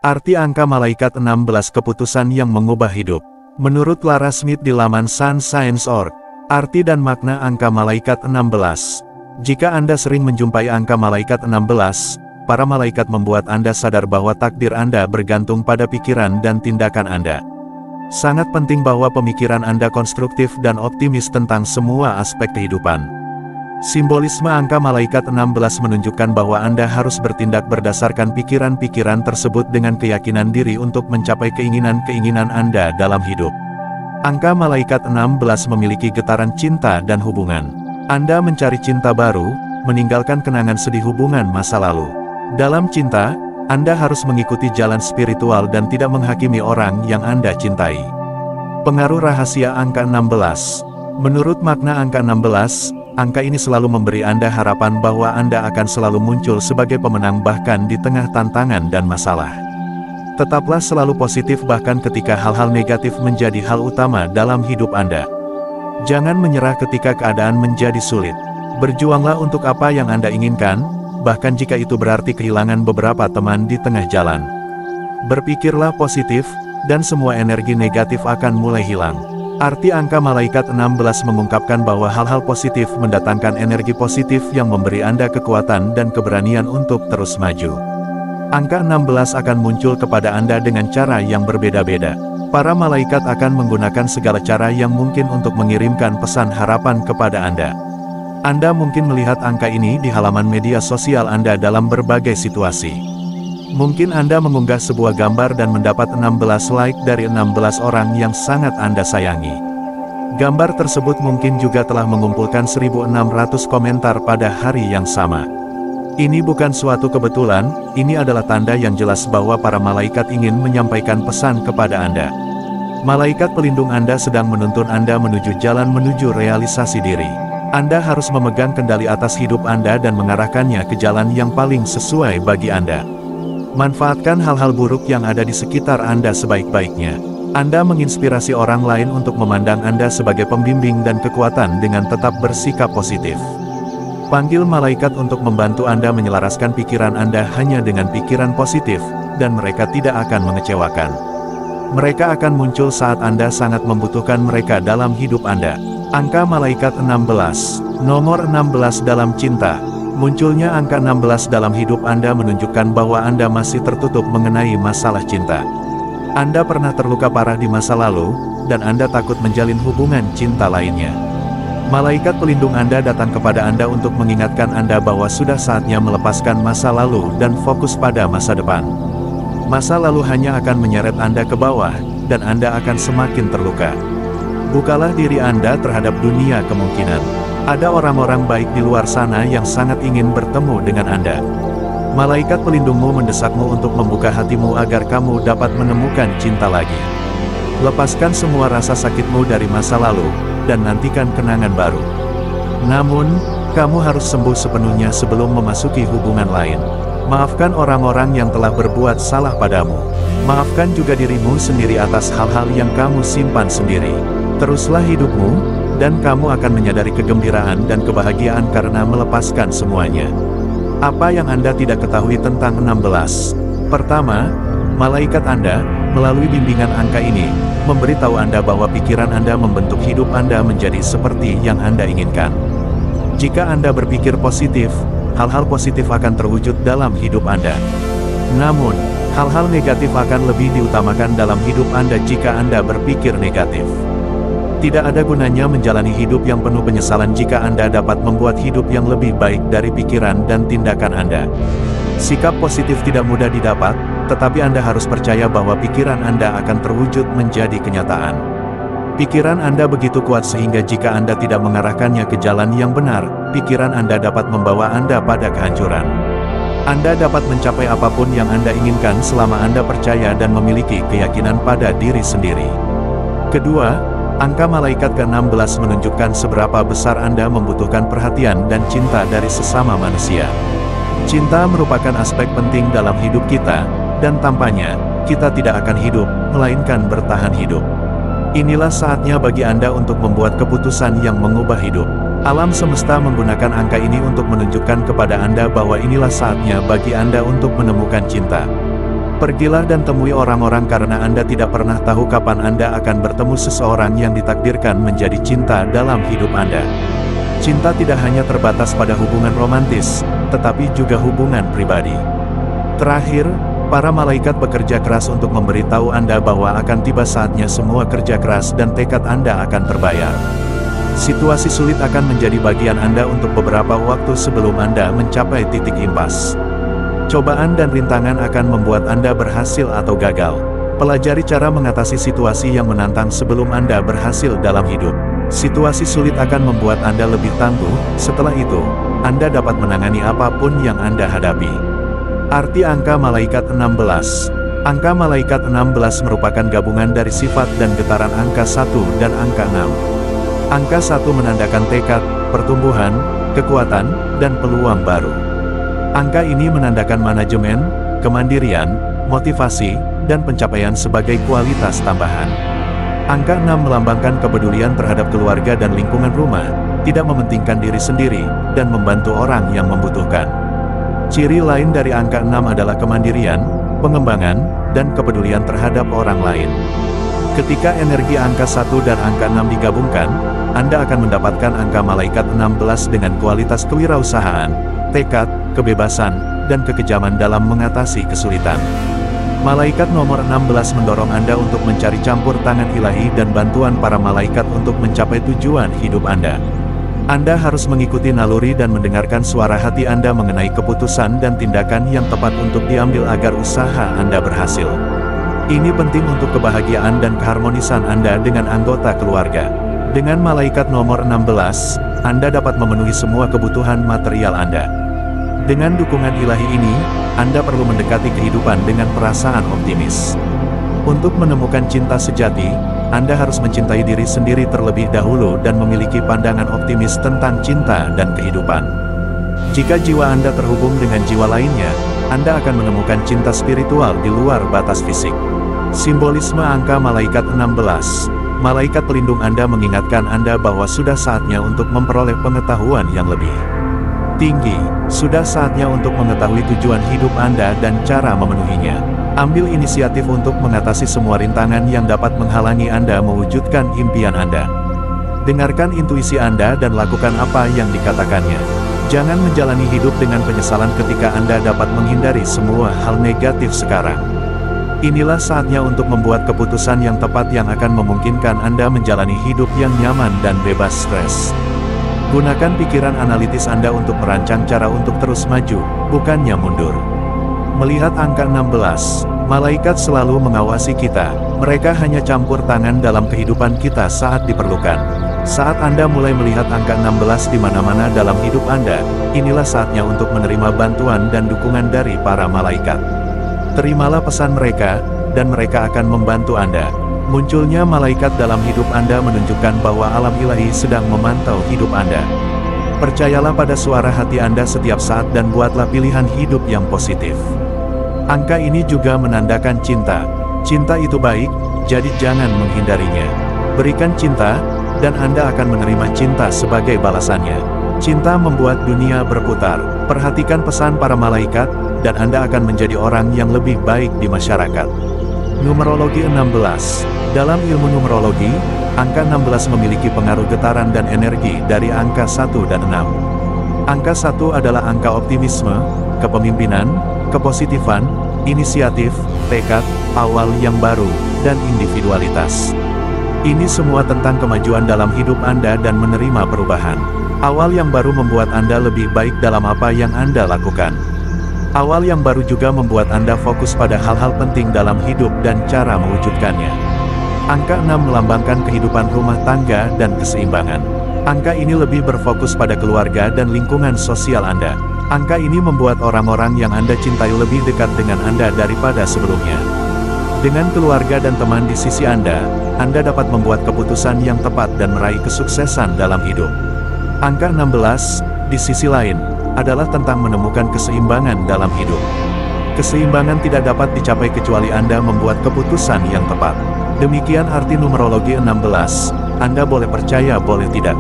Arti angka malaikat 16 keputusan yang mengubah hidup. Menurut Lara Smith di laman sunscience.org, arti dan makna angka malaikat 16. Jika Anda sering menjumpai angka malaikat 16, para malaikat membuat Anda sadar bahwa takdir Anda bergantung pada pikiran dan tindakan Anda. Sangat penting bahwa pemikiran Anda konstruktif dan optimis tentang semua aspek kehidupan. Simbolisme angka malaikat 16 menunjukkan bahwa Anda harus bertindak berdasarkan pikiran-pikiran tersebut dengan keyakinan diri untuk mencapai keinginan-keinginan Anda dalam hidup. Angka malaikat 16 memiliki getaran cinta dan hubungan. Anda mencari cinta baru, meninggalkan kenangan sedih hubungan masa lalu. Dalam cinta, Anda harus mengikuti jalan spiritual dan tidak menghakimi orang yang Anda cintai. Pengaruh rahasia angka 16. Menurut makna angka 16, angka ini selalu memberi Anda harapan bahwa Anda akan selalu muncul sebagai pemenang bahkan di tengah tantangan dan masalah. Tetaplah selalu positif bahkan ketika hal-hal negatif menjadi hal utama dalam hidup Anda. Jangan menyerah ketika keadaan menjadi sulit. Berjuanglah untuk apa yang Anda inginkan, bahkan jika itu berarti kehilangan beberapa teman di tengah jalan. Berpikirlah positif, dan semua energi negatif akan mulai hilang. Arti angka malaikat 16 mengungkapkan bahwa hal-hal positif mendatangkan energi positif yang memberi Anda kekuatan dan keberanian untuk terus maju. Angka 16 akan muncul kepada Anda dengan cara yang berbeda-beda. Para malaikat akan menggunakan segala cara yang mungkin untuk mengirimkan pesan harapan kepada Anda. Anda mungkin melihat angka ini di halaman media sosial Anda dalam berbagai situasi. Mungkin Anda mengunggah sebuah gambar dan mendapat 16 like dari 16 orang yang sangat Anda sayangi. Gambar tersebut mungkin juga telah mengumpulkan 1.600 komentar pada hari yang sama. Ini bukan suatu kebetulan, ini adalah tanda yang jelas bahwa para malaikat ingin menyampaikan pesan kepada Anda. Malaikat pelindung Anda sedang menuntun Anda menuju jalan menuju realisasi diri. Anda harus memegang kendali atas hidup Anda dan mengarahkannya ke jalan yang paling sesuai bagi Anda. Manfaatkan hal-hal buruk yang ada di sekitar Anda sebaik-baiknya. Anda menginspirasi orang lain untuk memandang Anda sebagai pembimbing dan kekuatan dengan tetap bersikap positif. Panggil malaikat untuk membantu Anda menyelaraskan pikiran Anda hanya dengan pikiran positif, dan mereka tidak akan mengecewakan. Mereka akan muncul saat Anda sangat membutuhkan mereka dalam hidup Anda. Angka malaikat 16. Nomor 16 dalam cinta. Munculnya angka 16 dalam hidup Anda menunjukkan bahwa Anda masih tertutup mengenai masalah cinta. Anda pernah terluka parah di masa lalu, dan Anda takut menjalin hubungan cinta lainnya. Malaikat pelindung Anda datang kepada Anda untuk mengingatkan Anda bahwa sudah saatnya melepaskan masa lalu dan fokus pada masa depan. Masa lalu hanya akan menyeret Anda ke bawah, dan Anda akan semakin terluka. Bukalah diri Anda terhadap dunia kemungkinan. Ada orang-orang baik di luar sana yang sangat ingin bertemu dengan Anda. Malaikat pelindungmu mendesakmu untuk membuka hatimu agar kamu dapat menemukan cinta lagi. Lepaskan semua rasa sakitmu dari masa lalu, dan nantikan kenangan baru. Namun, kamu harus sembuh sepenuhnya sebelum memasuki hubungan lain. Maafkan orang-orang yang telah berbuat salah padamu. Maafkan juga dirimu sendiri atas hal-hal yang kamu simpan sendiri. Teruslah hidupmu, dan kamu akan menyadari kegembiraan dan kebahagiaan karena melepaskan semuanya. Apa yang Anda tidak ketahui tentang 16? Pertama, malaikat Anda, melalui bimbingan angka ini, memberitahu Anda bahwa pikiran Anda membentuk hidup Anda menjadi seperti yang Anda inginkan. Jika Anda berpikir positif, hal-hal positif akan terwujud dalam hidup Anda. Namun, hal-hal negatif akan lebih diutamakan dalam hidup Anda jika Anda berpikir negatif. Tidak ada gunanya menjalani hidup yang penuh penyesalan jika Anda dapat membuat hidup yang lebih baik dari pikiran dan tindakan Anda. Sikap positif tidak mudah didapat, tetapi Anda harus percaya bahwa pikiran Anda akan terwujud menjadi kenyataan. Pikiran Anda begitu kuat sehingga jika Anda tidak mengarahkannya ke jalan yang benar, pikiran Anda dapat membawa Anda pada kehancuran. Anda dapat mencapai apapun yang Anda inginkan selama Anda percaya dan memiliki keyakinan pada diri sendiri. Kedua, angka malaikat ke-16 menunjukkan seberapa besar Anda membutuhkan perhatian dan cinta dari sesama manusia. Cinta merupakan aspek penting dalam hidup kita, dan tanpanya, kita tidak akan hidup, melainkan bertahan hidup. Inilah saatnya bagi Anda untuk membuat keputusan yang mengubah hidup. Alam semesta menggunakan angka ini untuk menunjukkan kepada Anda bahwa inilah saatnya bagi Anda untuk menemukan cinta. Pergilah dan temui orang-orang karena Anda tidak pernah tahu kapan Anda akan bertemu seseorang yang ditakdirkan menjadi cinta dalam hidup Anda. Cinta tidak hanya terbatas pada hubungan romantis, tetapi juga hubungan pribadi. Terakhir, para malaikat bekerja keras untuk memberitahu Anda bahwa akan tiba saatnya semua kerja keras dan tekad Anda akan terbayar. Situasi sulit akan menjadi bagian Anda untuk beberapa waktu sebelum Anda mencapai titik impas. Cobaan dan rintangan akan membuat Anda berhasil atau gagal. Pelajari cara mengatasi situasi yang menantang sebelum Anda berhasil dalam hidup. Situasi sulit akan membuat Anda lebih tangguh, setelah itu, Anda dapat menangani apapun yang Anda hadapi. Arti angka malaikat 16. Angka malaikat 16 merupakan gabungan dari sifat dan getaran angka 1 dan angka 6. Angka 1 menandakan tekad, pertumbuhan, kekuatan, dan peluang baru. Angka ini menandakan manajemen, kemandirian, motivasi, dan pencapaian sebagai kualitas tambahan. Angka 6 melambangkan kepedulian terhadap keluarga dan lingkungan rumah, tidak mementingkan diri sendiri, dan membantu orang yang membutuhkan. Ciri lain dari angka 6 adalah kemandirian, pengembangan, dan kepedulian terhadap orang lain. Ketika energi angka 1 dan angka 6 digabungkan, Anda akan mendapatkan angka malaikat 16 dengan kualitas kewirausahaan, tekad, kebebasan, dan kekejaman dalam mengatasi kesulitan. Malaikat nomor 16 mendorong Anda untuk mencari campur tangan ilahi dan bantuan para malaikat untuk mencapai tujuan hidup Anda. Anda harus mengikuti naluri dan mendengarkan suara hati Anda mengenai keputusan dan tindakan yang tepat untuk diambil agar usaha Anda berhasil. Ini penting untuk kebahagiaan dan keharmonisan Anda dengan anggota keluarga. Dengan malaikat nomor 16, Anda dapat memenuhi semua kebutuhan material Anda. Dengan dukungan ilahi ini, Anda perlu mendekati kehidupan dengan perasaan optimis. Untuk menemukan cinta sejati, Anda harus mencintai diri sendiri terlebih dahulu dan memiliki pandangan optimis tentang cinta dan kehidupan. Jika jiwa Anda terhubung dengan jiwa lainnya, Anda akan menemukan cinta spiritual di luar batas fisik. Simbolisme angka malaikat 16. Malaikat pelindung Anda mengingatkan Anda bahwa sudah saatnya untuk memperoleh pengetahuan yang lebih tinggi. Sudah saatnya untuk mengetahui tujuan hidup Anda dan cara memenuhinya. Ambil inisiatif untuk mengatasi semua rintangan yang dapat menghalangi Anda mewujudkan impian Anda. Dengarkan intuisi Anda dan lakukan apa yang dikatakannya. Jangan menjalani hidup dengan penyesalan ketika Anda dapat menghindari semua hal negatif sekarang. Inilah saatnya untuk membuat keputusan yang tepat yang akan memungkinkan Anda menjalani hidup yang nyaman dan bebas stres. Gunakan pikiran analitis Anda untuk merancang cara untuk terus maju, bukannya mundur. Melihat angka 16, malaikat selalu mengawasi kita. Mereka hanya campur tangan dalam kehidupan kita saat diperlukan. Saat Anda mulai melihat angka 16 di mana-mana dalam hidup Anda, inilah saatnya untuk menerima bantuan dan dukungan dari para malaikat. Terimalah pesan mereka, dan mereka akan membantu Anda. Munculnya malaikat dalam hidup Anda menunjukkan bahwa alam ilahi sedang memantau hidup Anda. Percayalah pada suara hati Anda setiap saat dan buatlah pilihan hidup yang positif. Angka ini juga menandakan cinta. Cinta itu baik, jadi jangan menghindarinya. Berikan cinta, dan Anda akan menerima cinta sebagai balasannya. Cinta membuat dunia berputar. Perhatikan pesan para malaikat, dan Anda akan menjadi orang yang lebih baik di masyarakat. Numerologi 16. Dalam ilmu numerologi, angka 16 memiliki pengaruh getaran dan energi dari angka 1 dan 6. Angka 1 adalah angka optimisme, kepemimpinan, kepositifan, inisiatif, tekad, awal yang baru, dan individualitas. Ini semua tentang kemajuan dalam hidup Anda dan menerima perubahan. Awal yang baru membuat Anda lebih baik dalam apa yang Anda lakukan. Awal yang baru juga membuat Anda fokus pada hal-hal penting dalam hidup dan cara mewujudkannya. Angka 6 melambangkan kehidupan rumah tangga dan keseimbangan. Angka ini lebih berfokus pada keluarga dan lingkungan sosial Anda. Angka ini membuat orang-orang yang Anda cintai lebih dekat dengan Anda daripada sebelumnya. Dengan keluarga dan teman di sisi Anda dapat membuat keputusan yang tepat dan meraih kesuksesan dalam hidup. Angka 16, di sisi lain, adalah tentang menemukan keseimbangan dalam hidup. Keseimbangan tidak dapat dicapai kecuali Anda membuat keputusan yang tepat. Demikian arti numerologi 16, Anda boleh percaya boleh tidak.